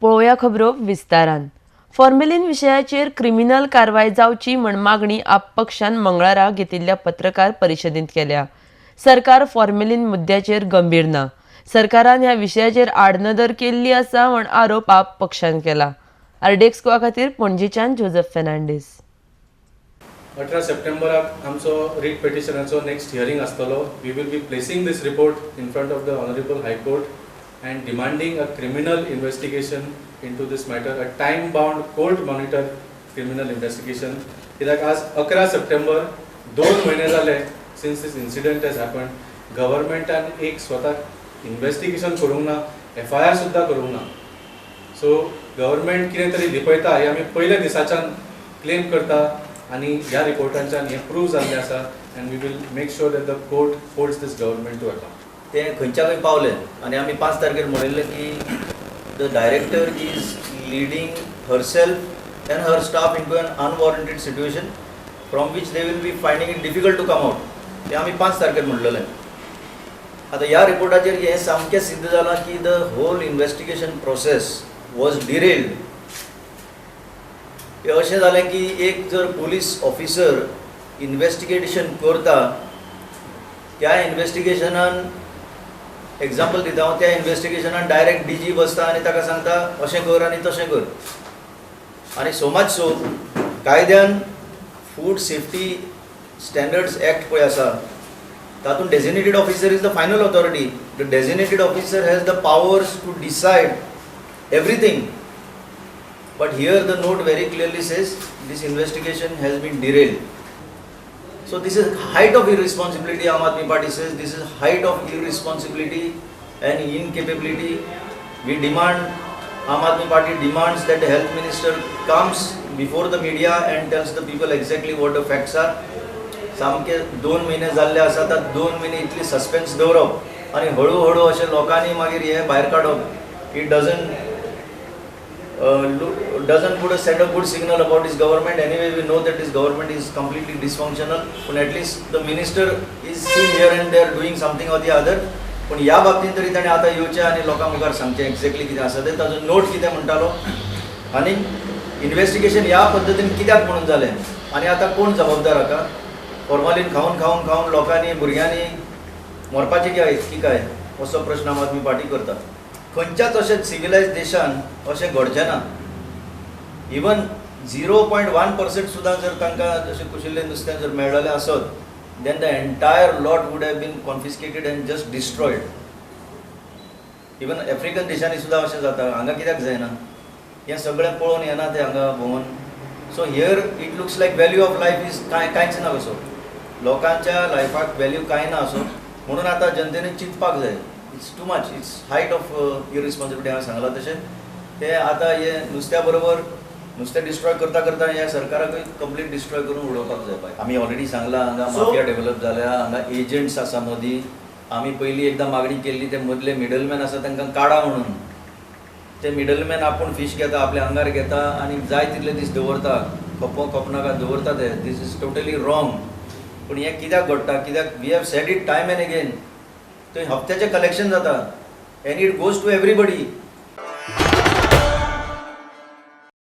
पळोवया खबरो विस्तारान. फॉर्मेलिन विशयाचेर क्रिमिनल कारवाय जावची म्हण मागणी आप पक्षान मंगळारा घेतिल्ल्या पत्रकार परिशदेंत केल्या. सरकार फॉर्मेलिन मुद्द्याचेर गंभीर ना. सरकारान ह्या विशयाचेर आडनदर केल्ली आसा म्हण आरोप आप पक्षान केला. आरडेक्सकोआ खातीर पणजेच्यान जोझफ फेर्नांडीस. 18 सप्टेंबराक आमचो रीट पेटिशनाचो नेक्स्ट हियरिंग आसतलो. We will be placing this report in front of the honourable High Court and demanding a criminal investigation into this matter, a time-bound, court-monitored criminal investigation. कित्याक आज 11 सप्टेंबर 2 महिने जाले since this incident has happened. गव्हर्मेंटान एक स्वतः investigation करूंक ना, FIR सुद्धा करूंक ना. सो गव्हर्मेंट कितें तरी लिपयता हे आमी पयल्या दिसाच्यान क्लेम करता आनी ह्या रिपोर्टांच्यान हे प्रूव जाल्लें आसा and we will make sure that the court holds this government to account. ते खंयच्या खंय पावले आनी आमी 5 तारखेर म्हणिल्लें की the director is leading herself and her staff into an unwarranted situation from which they will be finding it difficult to come out. ते आमी 5 तारखेर म्हणलेलें. आतां ह्या रिपोर्टाचेर हें सामकें सिद्ध जालां की the whole investigation process was derailed. हें अशें जालें की एक जर पुलीस ऑफिसर इन्व्हेस्टिगेशन करता, त्या इन्व्हेस्टिगेशनान एग्जाम्पल दिता हांव, त्या इन्व्हेस्टिगेशनान डायरेक्ट DG बसता आनी ताका सांगता अशें कर आनी तशें कर. आनी सो मच सो कायद्यान फूड सेफ्टी स्टँडर्ड्स एक्ट पळय आसा तातूंत designated officer is the final authority. The designated officer has the powers to decide everything. But here the note very clearly says this investigation has been derailed. So this is height of irresponsibility. Aam Aadmi Party says this is height of irresponsibility and incapability. We demand, Aam Aadmi Party demands that the health minister comes before the media and tells the people exactly what the facts are. सामके 2 महिने जाल्ले आसा, ता 2 महिने इतली suspense दवरप आनी हळू अशें लोकांनी मागीर हे भायर काडप. It doesn't put send a good signal about this government. Anyway, we know that this government is completely dysfunctional. But at least the minister is seen here and there doing something or the other. पण ह्या बाबतींत तरी ताणें आतां येवचें आनी लोकां मुखार सांगचें एक्झॅक्टली कितें आसा तें, ताजो नोट कितें म्हणटालो आनी इन्व्हेस्टिगेशन ह्या पद्दतीन कित्याक म्हणून जालें आनी आतां कोण जबाबदार हाका. फॉर्मालीन खावन लोकांनी भुरग्यांनी मरपाचें की काय असो प्रश्न आम आदमी पार्टी करता. खंयच्याच अशें सिविलायज देशान अशें घडचें ना. इवन 0.1% सुद्दां जर तांकां जशें कुशिल्लें नुस्तें जर मेळ्ळलें आसत, then the entire lot would have been confiscated and just destroyed. Even African देशांनी सुद्दां अशें जाता. हांगा कित्याक जायना हें सगळें पळोवन येना ते हांगा भोंवन. So here it looks like value of life is कांयच ना कसो. लोकांच्या लायफाक व्हॅल्यू कांय ना असो. म्हणून आतां जनतेने चिंतपाक जाय. It's too much. It's height of irresponsibility. हांवें सांगलां तशें ते आतां हे नुस्त्या बरोबर नुस्तें डिस्ट्रॉय करता ह्या सरकाराकूय कंप्लीट डिस्ट्रॉय करून उडोवपाक जाय. आमी ऑलरेडी सांगलां हांगा माफिया डेव्हलप जाल्या, हांगा एजंट्स आसा मदीं. आमी पयलीं एकदां मागणी केल्ली ते मदले मिडलमॅन आसा तांकां काडा म्हणून. ते मिडलमॅन आपूण फीश घेता, आपल्या आंगार घेता आनी जाय तितले दीस दवरता. खपनाका दवरता ते. This is totally wrong. पूण हें कित्याक घडटा? कित्याक we have said it time and again. थंय हप्त्याचें कलेक्शन जाता and it goes to everybody.